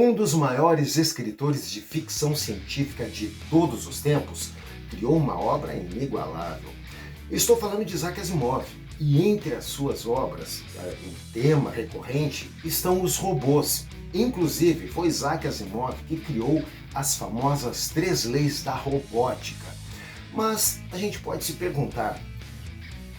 Um dos maiores escritores de ficção científica de todos os tempos criou uma obra inigualável. Estou falando de Isaac Asimov, e entre as suas obras, um tema recorrente, estão os robôs. Inclusive, foi Isaac Asimov que criou as famosas 3 leis da robótica. Mas a gente pode se perguntar,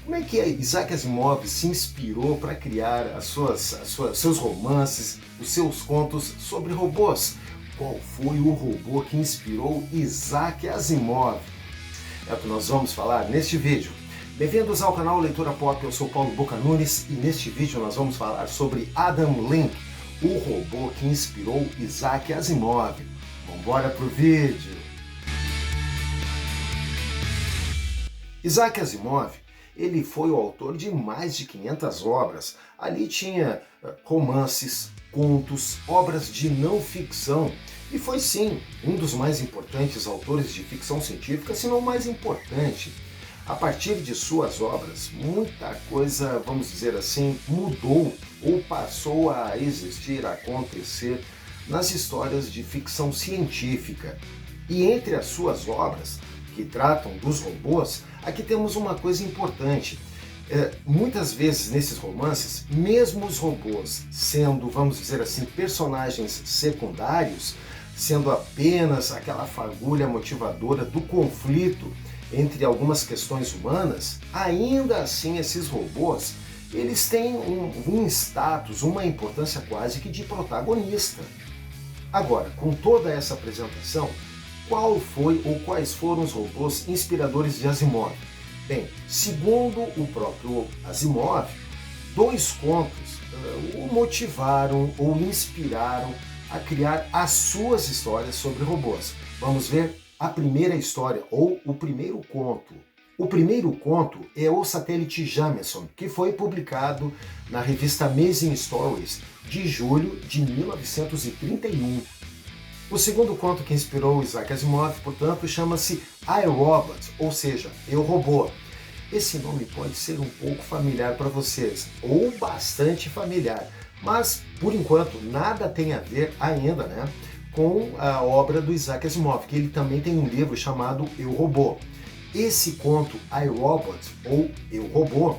como é que Isaac Asimov se inspirou para criar seus romances, os seus contos sobre robôs? Qual foi o robô que inspirou Isaac Asimov? É o que nós vamos falar neste vídeo. Bem-vindos ao canal Leitura Pop, eu sou Paulo Boca Nunes e neste vídeo nós vamos falar sobre Adam Link, o robô que inspirou Isaac Asimov. Vambora pro vídeo! Isaac Asimov, ele foi o autor de mais de 500 obras. Ali tinha romances, contos, obras de não ficção. E foi sim, um dos mais importantes autores de ficção científica, se não o mais importante. A partir de suas obras, muita coisa, vamos dizer assim, mudou ou passou a existir, a acontecer nas histórias de ficção científica. E entre as suas obras, que tratam dos robôs, aqui temos uma coisa importante. Muitas vezes nesses romances, mesmo os robôs sendo, vamos dizer assim, personagens secundários, sendo apenas aquela fagulha motivadora do conflito entre algumas questões humanas, ainda assim esses robôs, eles têm um status, uma importância quase que de protagonista. Agora, com toda essa apresentação, qual foi ou quais foram os robôs inspiradores de Asimov? Bem, segundo o próprio Asimov, 2 contos o motivaram ou inspiraram a criar as suas histórias sobre robôs. Vamos ver a primeira história ou o primeiro conto. O primeiro conto é O Satélite Jameson, que foi publicado na revista Amazing Stories de julho de 1931. O segundo conto que inspirou Isaac Asimov, portanto, chama-se I, Robot, ou seja, Eu, Robô. Esse nome pode ser um pouco familiar para vocês, ou bastante familiar, mas, por enquanto, nada tem a ver ainda, com a obra do Isaac Asimov, que ele também tem um livro chamado Eu, Robô. Esse conto, I, Robot, ou Eu, Robô,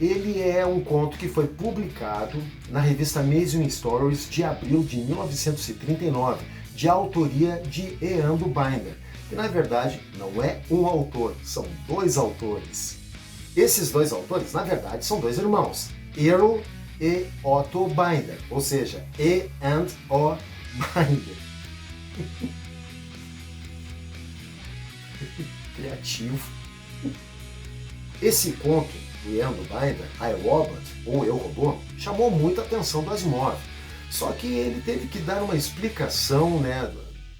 ele é um conto que foi publicado na revista Amazing Stories de abril de 1939, de autoria de Ian Binder, que na verdade não é um autor, são 2 autores. Esses 2 autores, na verdade, são 2 irmãos, Earl e Otto Binder, ou seja, E and O Binder. Criativo. Esse conto do Ian Binder, I, Robot, ou Eu, Robô, chamou muito a atenção do Asimov. Só que ele teve que dar uma explicação,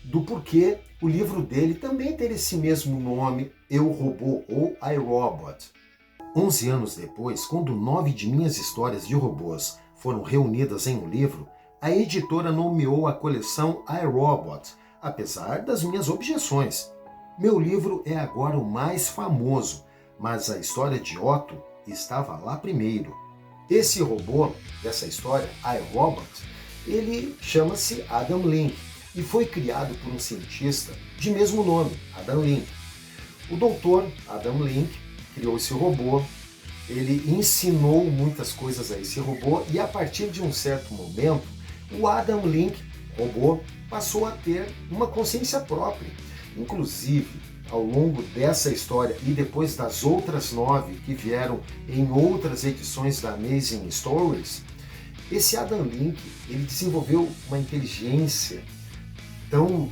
do porquê o livro dele também ter esse mesmo nome, Eu, Robô, ou I, Robot. 11 anos depois, quando 9 de minhas histórias de robôs foram reunidas em um livro, a editora nomeou a coleção I, Robot, apesar das minhas objeções. Meu livro é agora o mais famoso, mas a história de Otto estava lá primeiro. Esse robô dessa história, I, Robot, ele chama-se Adam Link e foi criado por um cientista de mesmo nome, Adam Link. O doutor Adam Link criou esse robô, ele ensinou muitas coisas a esse robô e a partir de um certo momento, o Adam Link, robô, passou a ter uma consciência própria. Inclusive, ao longo dessa história e depois das outras 9 que vieram em outras edições da Amazing Stories, esse Adam Link, ele desenvolveu uma inteligência tão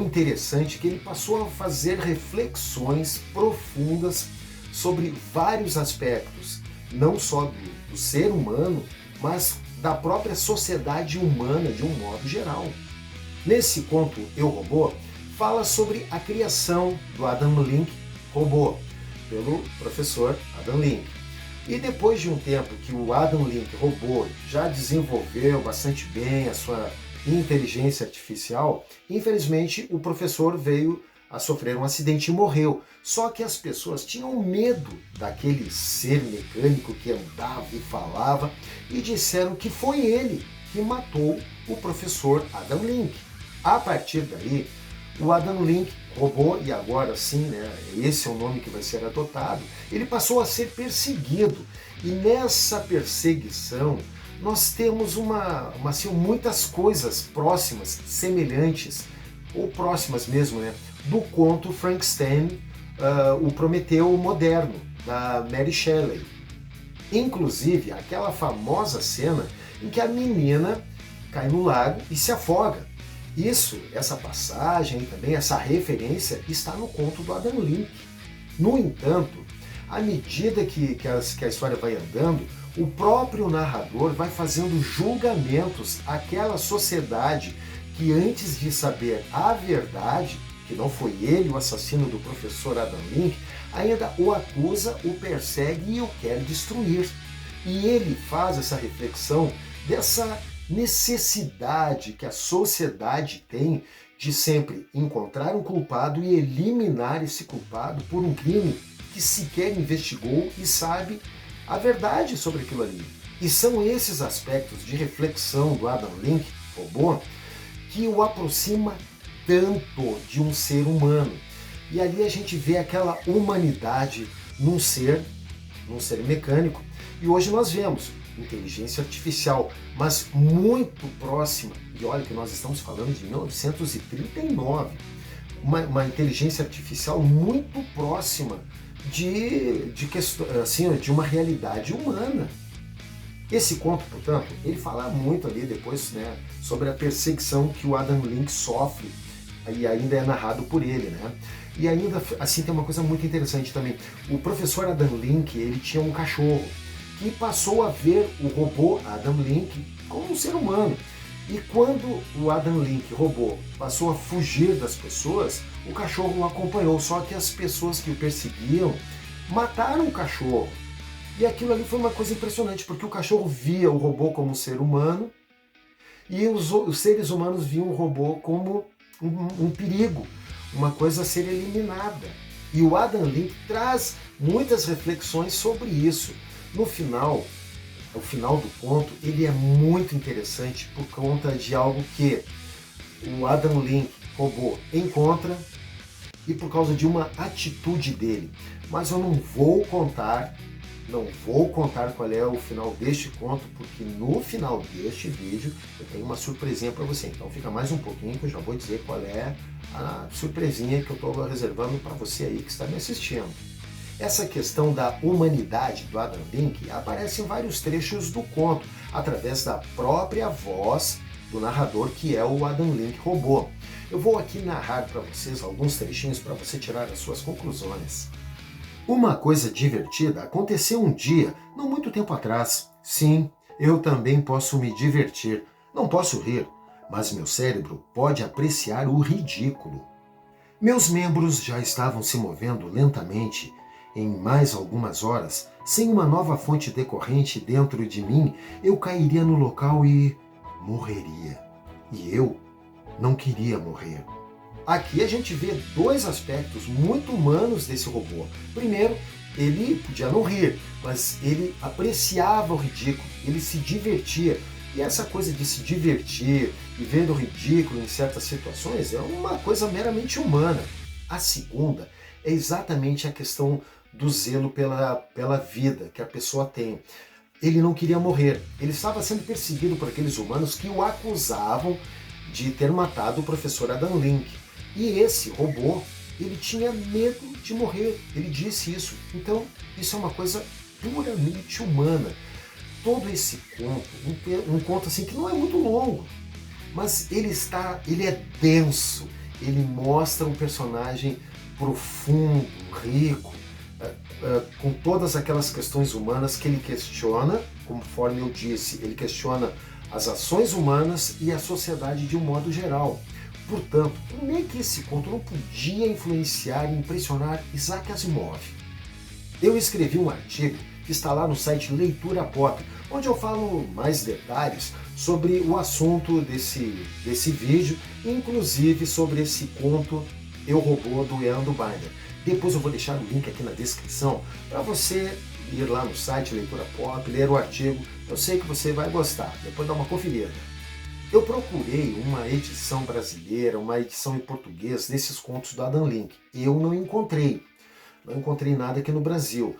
interessante que ele passou a fazer reflexões profundas sobre vários aspectos, não só do ser humano, mas da própria sociedade humana de um modo geral. Nesse conto, Eu, Robô, fala sobre a criação do Adam Link robô, pelo professor Adam Link. E depois de um tempo que o Adam Link robô já desenvolveu bastante bem a sua inteligência artificial, infelizmente o professor veio a sofrer um acidente e morreu. Só que as pessoas tinham medo daquele ser mecânico que andava e falava e disseram que foi ele que matou o professor Adam Link. A partir daí, o Adam Link, robô, e agora sim, né, esse é o nome que vai ser adotado, ele passou a ser perseguido. E nessa perseguição, nós temos assim, muitas coisas próximas, semelhantes, ou próximas mesmo, né, do conto Frankenstein, o Prometeu moderno, da Mary Shelley. Inclusive, aquela famosa cena em que a menina cai no lago e se afoga. Essa passagem e também essa referência está no conto do Adam Link. No entanto, à medida que a história vai andando, o próprio narrador vai fazendo julgamentos àquela sociedade que, antes de saber a verdade, que não foi ele o assassino do professor Adam Link, ainda o acusa, o persegue e o quer destruir. E ele faz essa reflexão dessa necessidade que a sociedade tem de sempre encontrar um culpado e eliminar esse culpado por um crime que sequer investigou e sabe a verdade sobre aquilo ali. E são esses aspectos de reflexão do Adam Link, robô, que o aproxima tanto de um ser humano. E ali a gente vê aquela humanidade num ser mecânico. E hoje nós vemos inteligência artificial, mas muito próxima, e olha que nós estamos falando de 1939, uma inteligência artificial muito próxima de uma realidade humana. Esse conto, portanto, ele fala muito ali depois, né, sobre a perseguição que o Adam Link sofre, e ainda é narrado por ele, né? E ainda, assim, tem uma coisa muito interessante também. O professor Adam Link, ele tinha um cachorro, que passou a ver o robô Adam Link como um ser humano. E quando o Adam Link, robô, passou a fugir das pessoas, o cachorro o acompanhou, só que as pessoas que o perseguiam mataram o cachorro. E aquilo ali foi uma coisa impressionante, porque o cachorro via o robô como um ser humano e os seres humanos viam o robô como um perigo, uma coisa a ser eliminada. E o Adam Link traz muitas reflexões sobre isso. No final, o final do conto, ele é muito interessante por conta de algo que o Adam Link, robô, encontra e por causa de uma atitude dele. Mas eu não vou contar qual é o final deste conto, porque no final deste vídeo eu tenho uma surpresinha para você. Então fica mais um pouquinho que eu já vou dizer qual é a surpresinha que eu estou reservando para você aí que está me assistindo. Essa questão da humanidade do Adam Link aparece em vários trechos do conto, através da própria voz do narrador, que é o Adam Link robô. Eu vou aqui narrar para vocês alguns trechinhos para você tirar as suas conclusões. Uma coisa divertida aconteceu um dia, não muito tempo atrás. Sim, eu também posso me divertir. Não posso rir, mas meu cérebro pode apreciar o ridículo. Meus membros já estavam se movendo lentamente. Em mais algumas horas, sem uma nova fonte decorrente dentro de mim, eu cairia no local e morreria. E eu não queria morrer. Aqui a gente vê dois aspectos muito humanos desse robô. Primeiro, ele podia não rir, mas ele apreciava o ridículo, ele se divertia. E essa coisa de se divertir e ver o ridículo em certas situações é uma coisa meramente humana. A segunda é exatamente a questão do zelo pela vida que a pessoa tem. Ele não queria morrer, ele estava sendo perseguido por aqueles humanos que o acusavam de ter matado o professor Adam Link. E esse robô, ele tinha medo de morrer, ele disse isso. Então, isso é uma coisa puramente humana. Todo esse conto, um conto assim que não é muito longo, mas ele é denso, ele mostra um personagem profundo, rico, com todas aquelas questões humanas que ele questiona, conforme eu disse, ele questiona as ações humanas e a sociedade de um modo geral. Portanto, como é que esse conto não podia influenciar e impressionar Isaac Asimov? Eu escrevi um artigo que está lá no site Leitura Pop, onde eu falo mais detalhes sobre o assunto desse vídeo, inclusive sobre esse conto Eu, Robô, do Ian do Binder. Depois eu vou deixar o link aqui na descrição para você ir lá no site Leitura Pop, ler o artigo. Eu sei que você vai gostar, depois dá uma conferida. Eu procurei uma edição brasileira, uma edição em português desses contos do Adam Link. Eu não encontrei. Não encontrei nada aqui no Brasil.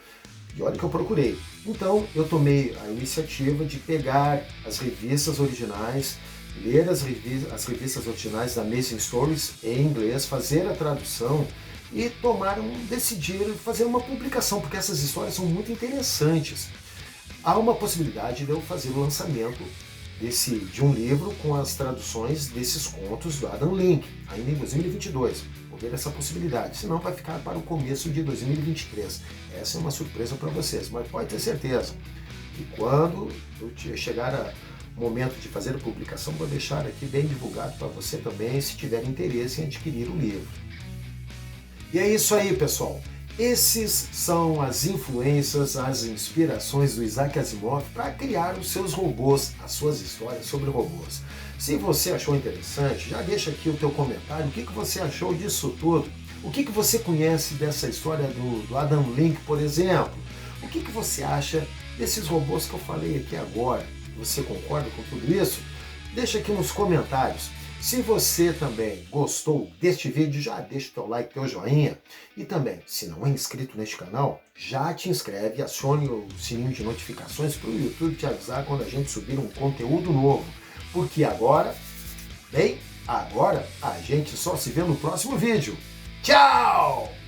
E olha que eu procurei. Então eu tomei a iniciativa de pegar as revistas originais, ler as revistas originais da Amazing Stories em inglês, fazer a tradução e decidir fazer uma publicação, porque essas histórias são muito interessantes. Há uma possibilidade de eu fazer o lançamento de um livro com as traduções desses contos do Adam Link, ainda em 2022. Vou ver essa possibilidade, senão vai ficar para o começo de 2023. Essa é uma surpresa para vocês, mas pode ter certeza que quando eu chegar o momento de fazer a publicação, vou deixar aqui bem divulgado para você também, se tiver interesse em adquirir o livro. E é isso aí, pessoal. Esses são as influências, as inspirações do Isaac Asimov para criar os seus robôs, as suas histórias sobre robôs. Se você achou interessante, já deixa aqui o teu comentário, o que você achou disso tudo? O que você conhece dessa história do Adam Link, por exemplo? O que você acha desses robôs que eu falei aqui agora? Você concorda com tudo isso? Deixa aqui nos comentários. Se você também gostou deste vídeo, já deixa o teu like, teu joinha. E também, se não é inscrito neste canal, já te inscreve e acione o sininho de notificações para o YouTube te avisar quando a gente subir um conteúdo novo. Porque agora a gente só se vê no próximo vídeo. Tchau!